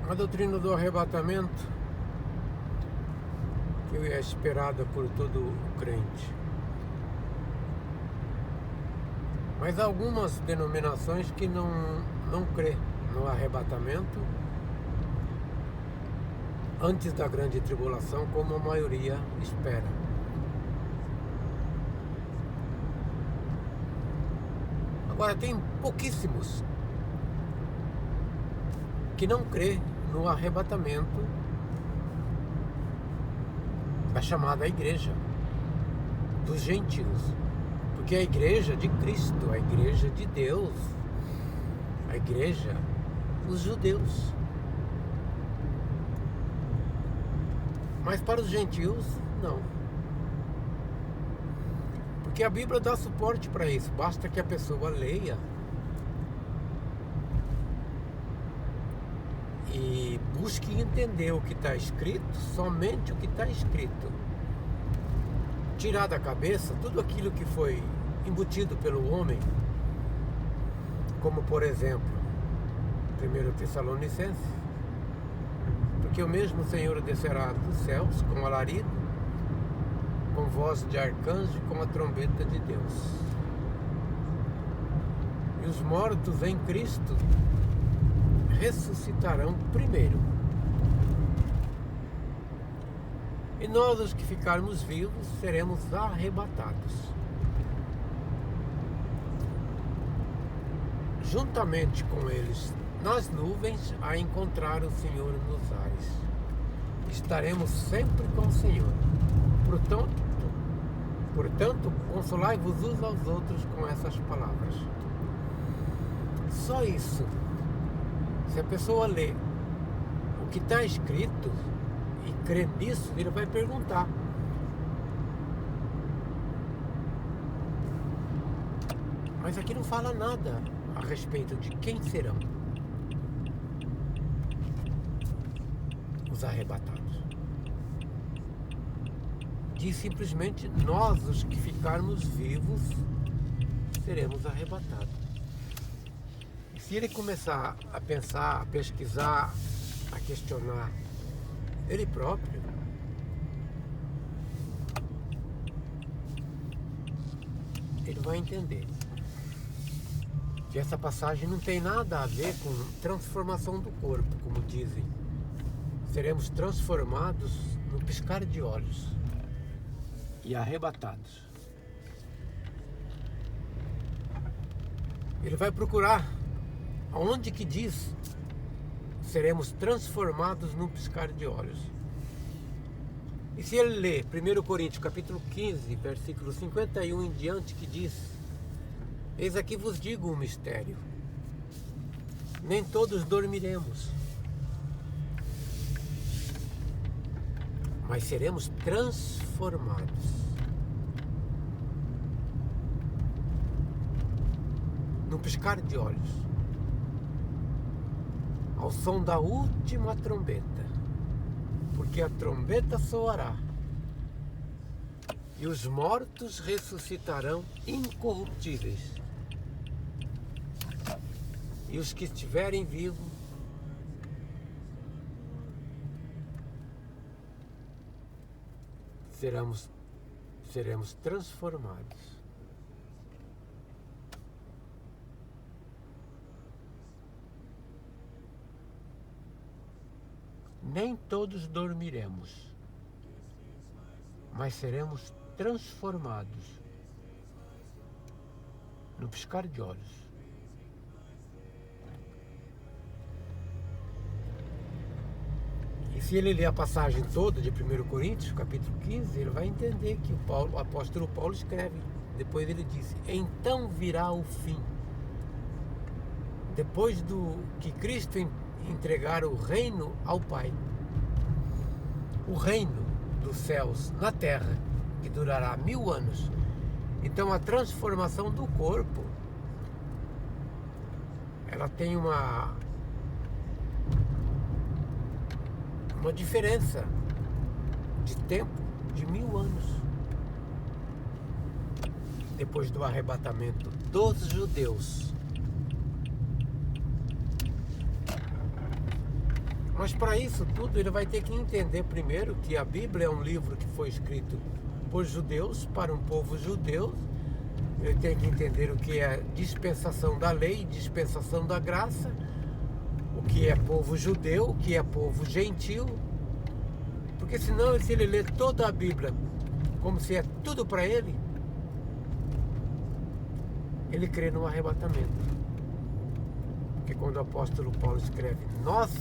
A doutrina do arrebatamento, que é esperada por todo crente. Mas há algumas denominações que não crê no arrebatamento antes da grande tribulação, como a maioria espera. Agora, tem pouquíssimos que não crê no arrebatamento da chamada igreja dos gentios, porque a igreja de Cristo, a igreja de Deus, a igreja dos judeus. Mas para os gentios, não. Porque a Bíblia dá suporte para isso, basta que a pessoa leia e busque entender o que está escrito, somente o que está escrito. Tirar da cabeça tudo aquilo que foi embutido pelo homem, como por exemplo, 1 Tessalonicenses, porque o mesmo Senhor descerá dos céus com alarido, com voz de arcanjo, com a trombeta de Deus. E os mortos em Cristo ressuscitarão primeiro. E nós, os que ficarmos vivos, seremos arrebatados, juntamente com eles, nas nuvens, a encontrar o Senhor nos ares. Estaremos sempre com o Senhor. Portanto, consolai-vos uns aos outros com essas palavras. Só isso. Se a pessoa lê o que está escrito e crê nisso, ele vai perguntar: mas aqui não fala nada a respeito de quem serão os arrebatados. Diz simplesmente: nós, os que ficarmos vivos, seremos arrebatados. E se ele começar a pensar, a pesquisar, a questionar ele próprio, ele vai entender que essa passagem não tem nada a ver com transformação do corpo, como dizem. Seremos transformados no piscar de olhos e arrebatados. Ele vai procurar aonde que diz seremos transformados num piscar de olhos. E se ele ler 1 Coríntios capítulo 15, versículo 51 em diante, que diz: eis aqui vos digo um mistério, nem todos dormiremos, mas seremos transformados no piscar de olhos, ao som da última trombeta, porque a trombeta soará e os mortos ressuscitarão incorruptíveis, e os que estiverem vivos seremos transformados. Nem todos dormiremos, mas seremos transformados no piscar de olhos. E se ele ler a passagem toda de 1 Coríntios, capítulo 15, ele vai entender que o apóstolo Paulo escreve. Depois ele diz: então virá o fim. Depois do que Cristo entregar o reino ao Pai, o reino dos céus na terra, que durará 1000 anos. Então a transformação do corpo, ela tem uma diferença de tempo de 1000 anos. Depois do arrebatamento dos judeus, Mas para isso tudo ele vai ter que entender primeiro que a Bíblia é um livro que foi escrito por judeus, para um povo judeu. Ele tem que entender o que é dispensação da lei, dispensação da graça, o que é povo judeu, o que é povo gentil. Porque senão, se ele ler toda a Bíblia como se é tudo para ele, ele crê no arrebatamento. Porque quando o apóstolo Paulo escreve, nós,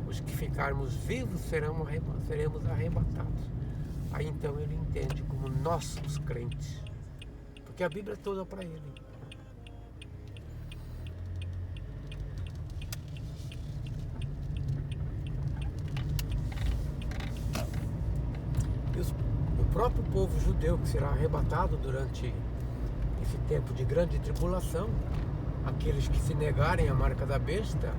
os que ficarmos vivos, seremos arrebatados. Aí então ele entende como nós, os crentes. Porque a Bíblia é toda para ele. E o próprio povo judeu que será arrebatado durante esse tempo de grande tribulação, aqueles que se negarem à marca da besta,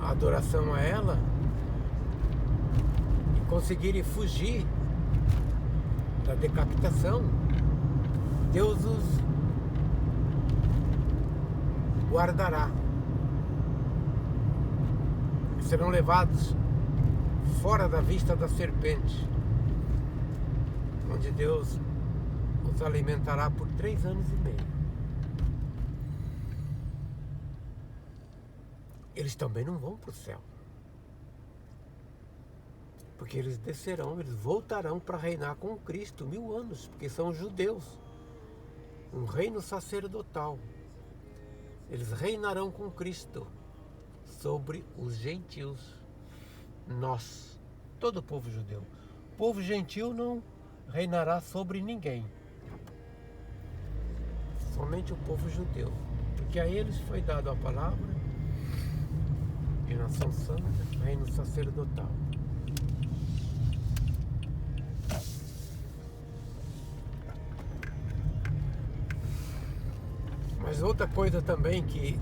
a adoração a ela, e conseguirem fugir da decapitação, Deus os guardará. Serão levados fora da vista da serpente, onde Deus os alimentará por 3 anos e meio. Eles também não vão para o céu, porque eles descerão, eles voltarão para reinar com Cristo 1000 anos, porque são judeus, um reino sacerdotal. Eles reinarão com Cristo sobre os gentios, nós, todo o povo judeu. O povo gentil não reinará sobre ninguém, somente o povo judeu, porque a eles foi dado a palavra e nação santa, reino sacerdotal. Mas outra coisa também que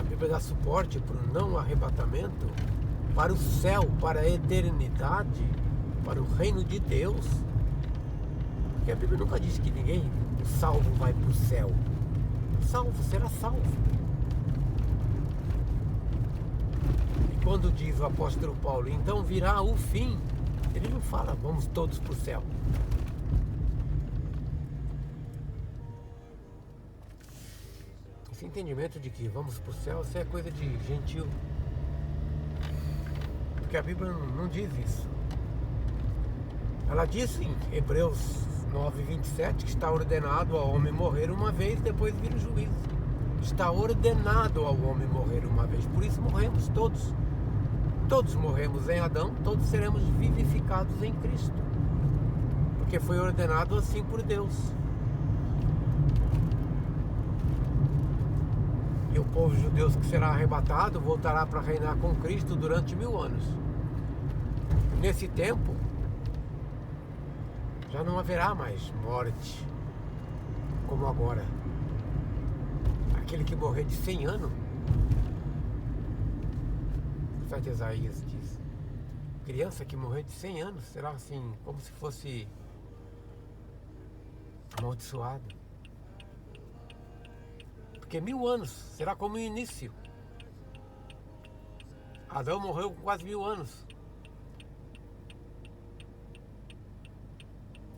a Bíblia dá suporte para o não arrebatamento, para o céu, para a eternidade, para o reino de Deus. Porque a Bíblia nunca diz que ninguém salvo vai para o céu. Salvo será salvo. E quando diz o apóstolo Paulo, então virá o fim, ele não fala vamos todos para o céu. Esse entendimento de que vamos para o céu, isso é coisa de gentil. Porque a Bíblia não diz isso. Ela diz em Hebreus 9:27 que está ordenado ao homem morrer uma vez, depois vir o juízo. Está ordenado ao homem morrer uma vez. Por isso morremos todos. Todos morremos em Adão, todos seremos vivificados em Cristo. Porque foi ordenado assim por Deus. E o povo judeu que será arrebatado voltará para reinar com Cristo durante 1000 anos. Nesse tempo, já não haverá mais morte, como agora. Aquele que morrer de 100 anos, o profeta Isaías diz, criança que morrer de 100 anos será assim, como se fosse amaldiçoado. Porque 1000 anos será como o início. Adão morreu com quase 1000 anos.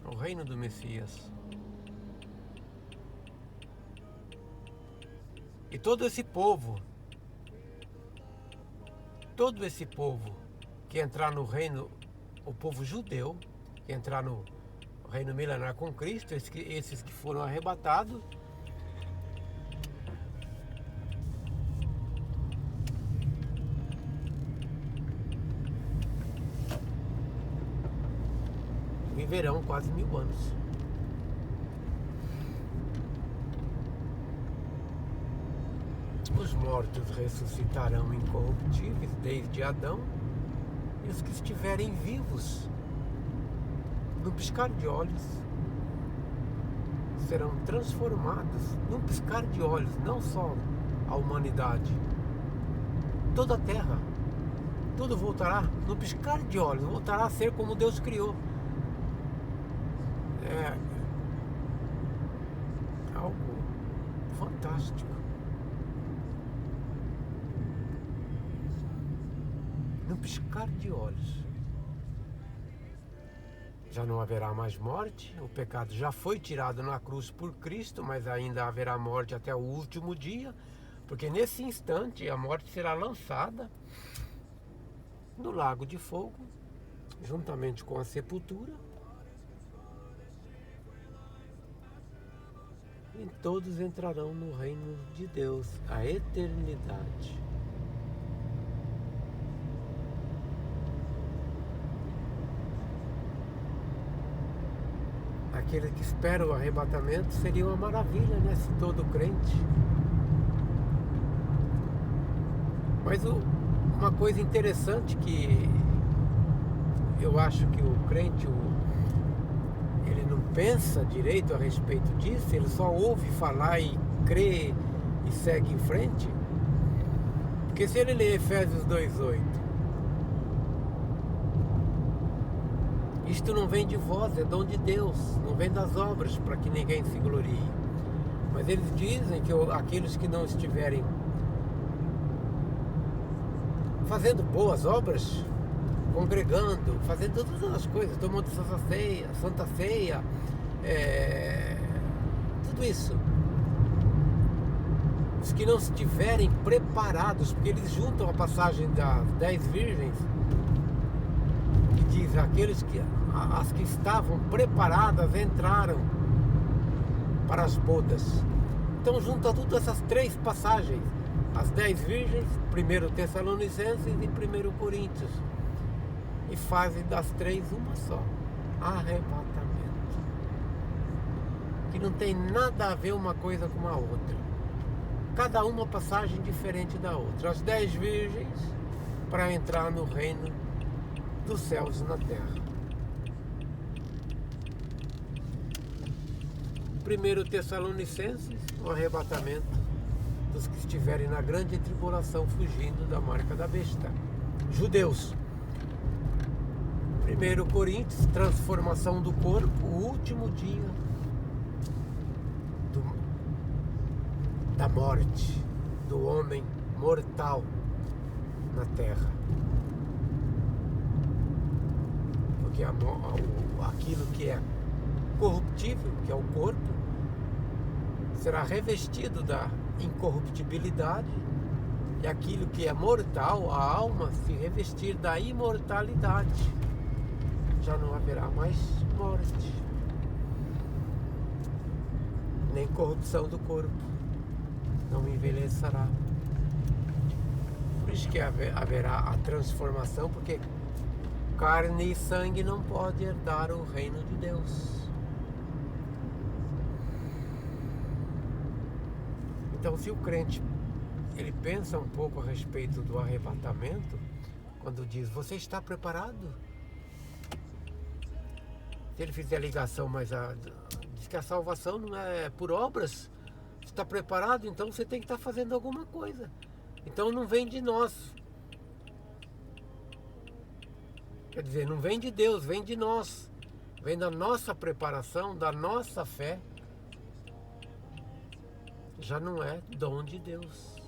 O reino do Messias. E todo esse povo que entrar no reino, o povo judeu, que entrar no reino milenar com Cristo, esses que foram arrebatados, viverão quase 1000 anos. Os mortos ressuscitarão incorruptíveis desde Adão, e os que estiverem vivos, num piscar de olhos, serão transformados, num piscar de olhos, não só a humanidade, toda a terra, tudo voltará, num piscar de olhos, voltará a ser como Deus criou. É algo fantástico. num piscar de olhos. Já não haverá mais morte, o pecado já foi tirado na cruz por Cristo, mas ainda haverá morte até o último dia, porque nesse instante a morte será lançada no lago de fogo, juntamente com a sepultura, e todos entrarão no reino de Deus, a eternidade. Aquele que espera o arrebatamento seria uma maravilha, né? Se todo crente. Mas uma coisa interessante que eu acho que o crente, ele não pensa direito a respeito disso, ele só ouve falar e crê e segue em frente. Porque se ele ler Efésios 2:8, isto não vem de vós, é dom de Deus, não vem das obras, para que ninguém se glorie. Mas eles dizem que aqueles que não estiverem fazendo boas obras, congregando, fazendo todas as coisas, tomando Santa Ceia, tudo isso, os que não estiverem preparados, porque eles juntam a passagem das 10 virgens, que diz as que estavam preparadas entraram para as bodas. Então junta todas essas 3 passagens, as 10 virgens, 1 Tessalonicenses e 1 Coríntios, e fazem das 3 uma só: arrebatamento, que não tem nada a ver uma coisa com a outra, cada uma passagem diferente da outra. As 10 virgens para entrar no reino dos céus na terra. 1 Tessalonicenses, o arrebatamento dos que estiverem na grande tribulação fugindo da marca da besta, judeus. 1 Coríntios, transformação do corpo, o último dia da morte, do homem mortal na terra. Porque aquilo que é corruptível, que é o corpo, será revestido da incorruptibilidade, e aquilo que é mortal, a alma, se revestir da imortalidade. Já não haverá mais morte, nem corrupção do corpo, não envelhecerá. Por isso que haverá a transformação, porque carne e sangue não pode herdar o reino de Deus. Então, se o crente ele pensa um pouco a respeito do arrebatamento, quando diz: você está preparado? Se ele fizer a ligação, mas diz que a salvação não é por obras, você está preparado, então você tem que estar fazendo alguma coisa. Então não vem de nós. Quer dizer, não vem de Deus, vem de nós. Vem da nossa preparação, da nossa fé. Já não é dom de Deus.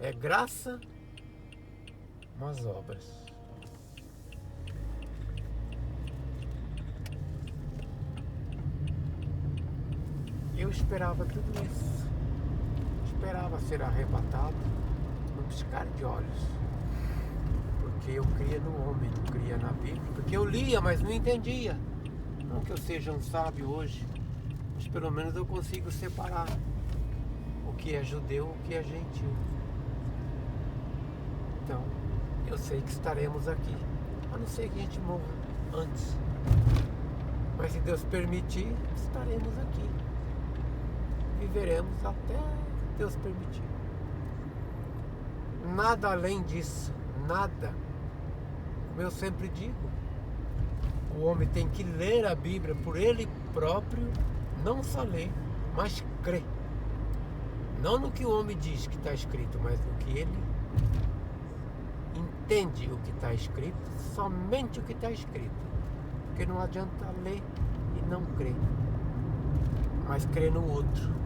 É graça, mas obras. Eu esperava tudo isso. Esperava ser arrebatado num piscar de olhos. Porque eu cria no homem, não cria na Bíblia. Porque eu lia, mas não entendia. Não que eu seja um sábio hoje, mas pelo menos eu consigo separar o que é judeu, o que é gentil. Então, eu sei que estaremos aqui, a não ser que a gente morra antes. Mas se Deus permitir, estaremos aqui. Viveremos até Deus permitir. Nada além disso, nada. Como eu sempre digo, o homem tem que ler a Bíblia por ele próprio, não só ler, mas crer. Não no que o homem diz que está escrito, mas no que ele entende o que está escrito, somente o que está escrito. Porque não adianta ler e não crer, mas crer no outro.